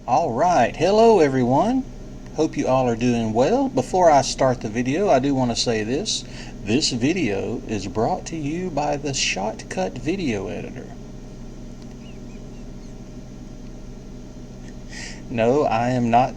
Alright, hello everyone. Hope you all are doing well. Before I start the video, I do want to say this. This video is brought to you by the Shotcut Video Editor. No, I am not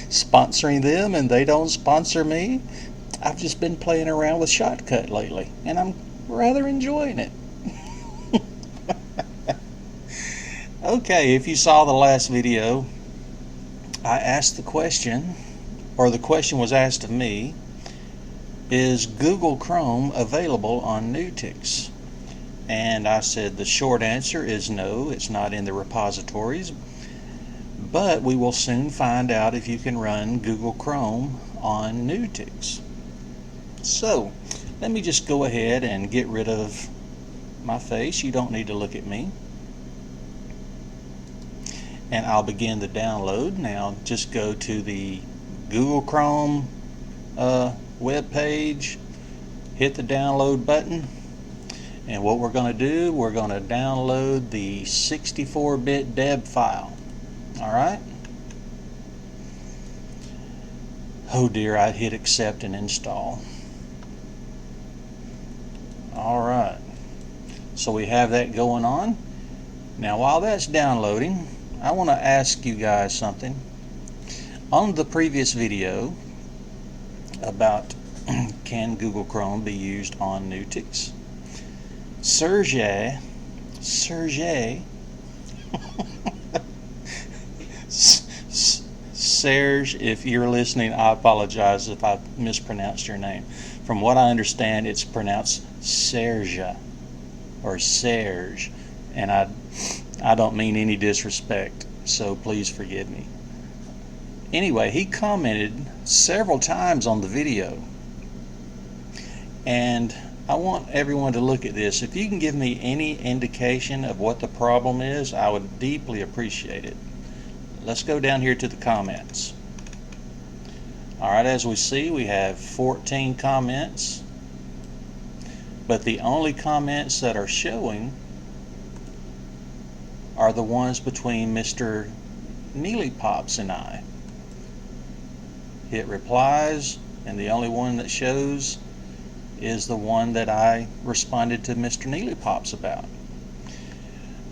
sponsoring them and they don't sponsor me. I've just been playing around with Shotcut lately and I'm rather enjoying it. Okay, if you saw the last video, I asked the question, or the question was asked of me, is Google Chrome available on NuTyX? And I said the short answer is no, it's not in the repositories, but we will soon find out if you can run Google Chrome on NuTyX. So, let me just go ahead and get rid of my face. You don't need to look at me. And I'll begin the download. Now just go to the Google Chrome web page, hit the download button, and what we're going to do, we're going to download the 64-bit deb file. Alright? Oh dear, I hit accept and install. Alright, so we have that going on. Now while that's downloading, I want to ask you guys something. On the previous video about can Google Chrome be used on NuTyX, Serge, if you're listening, I apologize if I mispronounced your name. From what I understand, it's pronounced Serge or Serge, and I don't mean any disrespect, so please forgive me. Anyway, he commented several times on the video, and I want everyone to look at this. If you can give me any indication of what the problem is, I would deeply appreciate it. Let's go down here to the comments. Alright, as we see, we have 14 comments, but the only comments that are showing are the ones between Mr. Neelypops and I. Hit replies, and the only one that shows is the one that I responded to Mr. Neelypops about.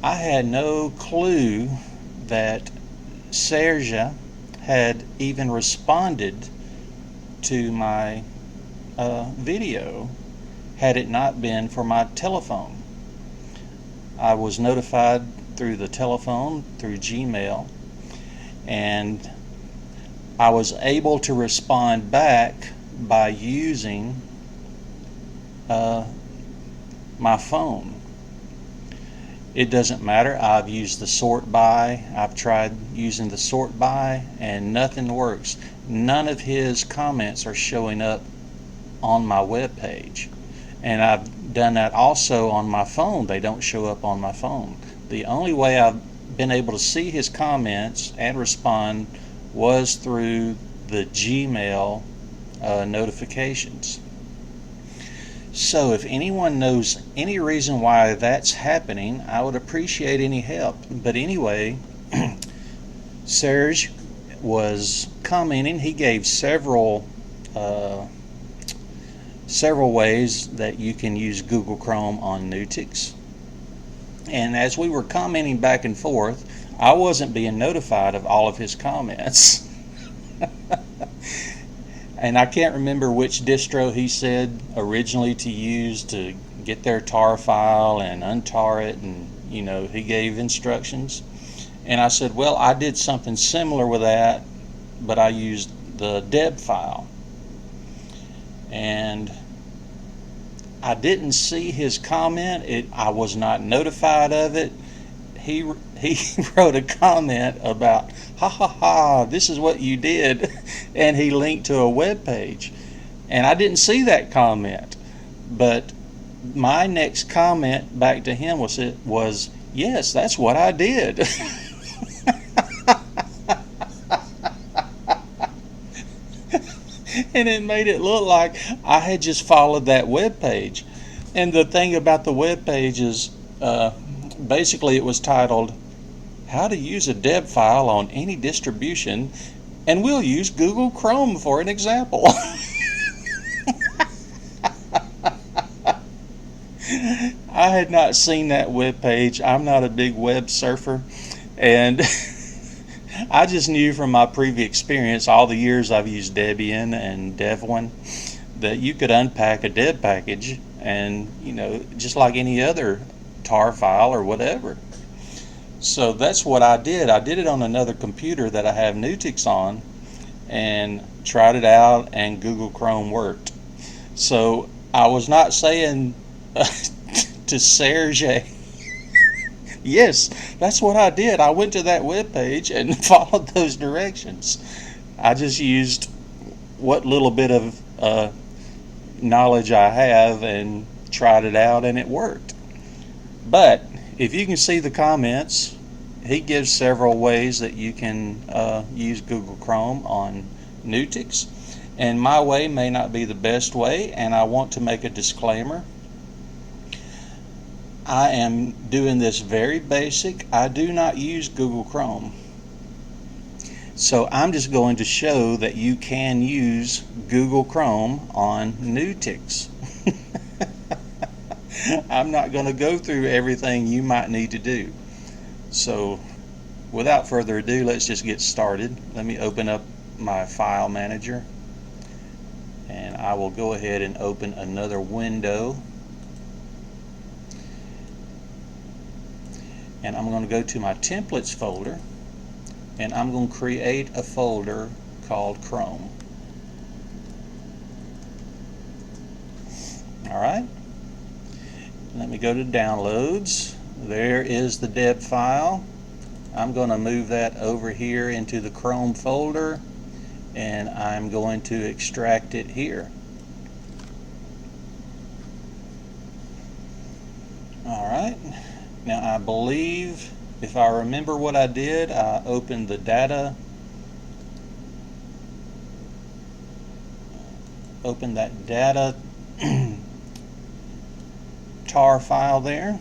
I had no clue that Serge had even responded to my video had it not been for my telephone. I was notified through the telephone, through Gmail, and I was able to respond back by using my phone. It doesn't matter. I've used the sort by. I've tried using the sort by and nothing works. None of his comments are showing up on my web page. And I've done that also on my phone. They don't show up on my phone. The only way I've been able to see his comments and respond was through the Gmail notifications. So if anyone knows any reason why that's happening, I would appreciate any help. But anyway, Serge was commenting. He gave several ways that you can use Google Chrome on NuTyX. And as we were commenting back and forth, I wasn't being notified of all of his comments. And I can't remember which distro he said originally to use to get their tar file and untar it, and you know, he gave instructions. And I said, well, I did something similar with that, but I used the deb file. And I didn't see his comment. I was not notified of it. He wrote a comment about, ha ha ha, this is what you did, and he linked to a web page. And I didn't see that comment, but my next comment back to him was yes, that's what I did. And it made it look like I had just followed that web page. And the thing about the web page is basically it was titled how to use a deb file on any distribution, and we'll use Google Chrome for an example. I had not seen that web page. I'm not a big web surfer, and I just knew from my previous experience, all the years I've used Debian and Devwin, that you could unpack a deb package and, just like any other tar file or whatever. So that's what I did. I did it on another computer that I have NuTyX on and tried it out, and Google Chrome worked. So I was not saying to Serge, yes, that's what I did. I went to that web page and followed those directions. I just used what little bit of knowledge I have and tried it out, and it worked. But if you can see the comments, he gives several ways that you can use Google Chrome on NuTyX, and my way may not be the best way, and I want to make a disclaimer. I am doing this very basic. I do not use Google Chrome. So I'm just going to show that you can use Google Chrome on NuTyX. I'm not going to go through everything you might need to do. So without further ado, let's just get started. Let me open up my file manager, and I will go ahead and open another window. And I'm going to go to my templates folder, and I'm going to create a folder called Chrome. Alright, let me go to downloads. There is the deb file. I'm going to move that over here into the Chrome folder, and I'm going to extract it here. Alright, now I believe, if I remember what I did, I opened the data, opened that data tar file there,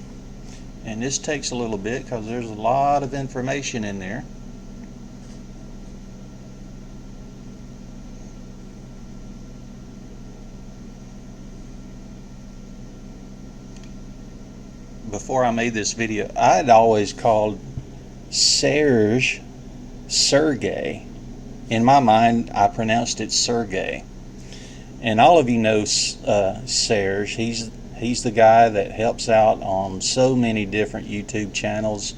and this takes a little bit because there's a lot of information in there. Before I made this video, I had always called Serge Sergey. In my mind, I pronounced it Sergey. And all of you know Serge. He's the guy that helps out on so many different YouTube channels.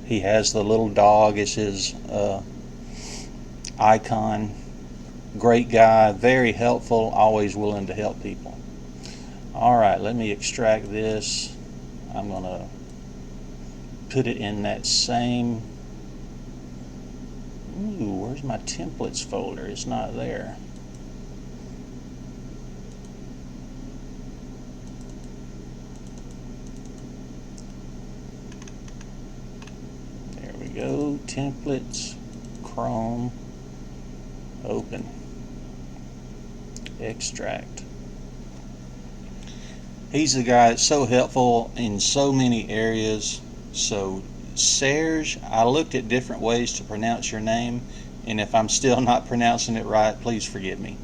He has the little dog as his icon. Great guy, very helpful, always willing to help people. Alright, let me extract this. I'm going to put it in that same... Ooh, where's my templates folder? It's not there. There we go. Templates, Chrome, open, extract. He's the guy that's so helpful in so many areas. So Serge, I looked at different ways to pronounce your name, and if I'm still not pronouncing it right, please forgive me.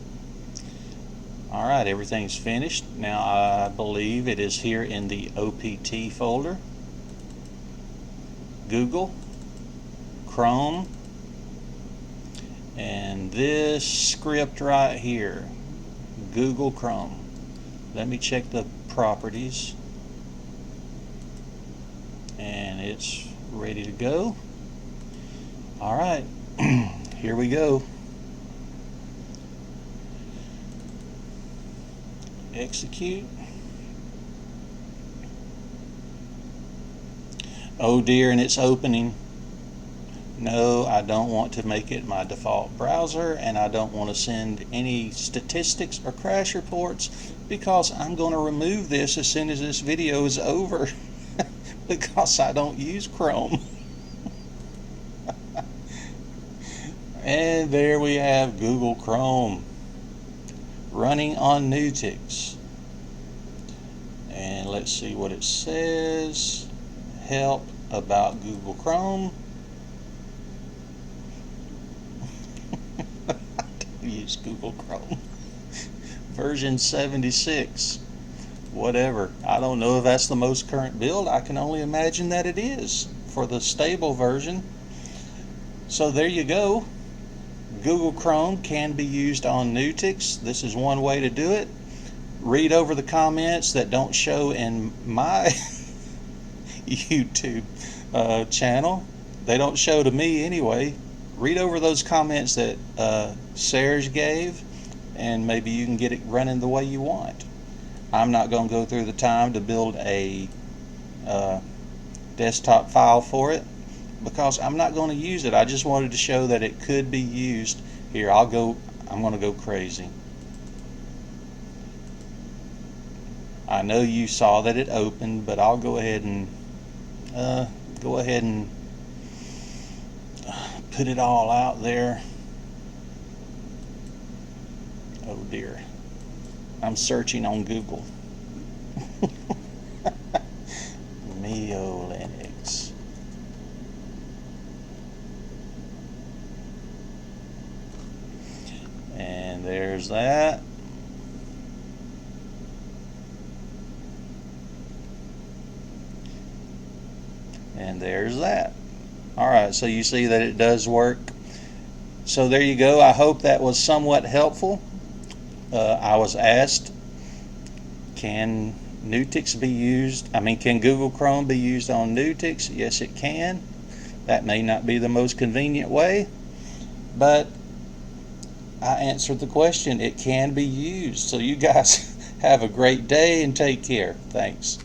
Alright, everything's finished. Now I believe it is here in the OPT folder. Google, Chrome, and this script right here, Google Chrome. Let me check the properties, and it's ready to go. Alright, here we go. Execute. Oh dear, and it's opening. No, I don't want to make it my default browser, and I don't want to send any statistics or crash reports, because I'm going to remove this as soon as this video is over because I don't use Chrome. And there we have Google Chrome running on NuTyX. And let's see what it says. Help about Google Chrome. use Google Chrome. Version 76. Whatever. I don't know if that's the most current build. I can only imagine that it is for the stable version. So there you go. Google Chrome can be used on NuTyX. This is one way to do it. Read over the comments that don't show in my YouTube channel. They don't show to me anyway. Read over those comments that Serge gave, and maybe you can get it running the way you want. I'm not going to go through the time to build a desktop file for it because I'm not going to use it. I just wanted to show that it could be used. Here, I'm going to go crazy. I know you saw that it opened, but I'll go ahead and put it all out there. Oh dear. I'm searching on Google. Linux. And there's that. And there's that. Alright, so you see that it does work. So there you go. I hope that was somewhat helpful. I was asked, can NuTyX be used? Can Google Chrome be used on NuTyX? Yes, it can. That may not be the most convenient way, but I answered the question. It can be used. So you guys have a great day and take care. Thanks.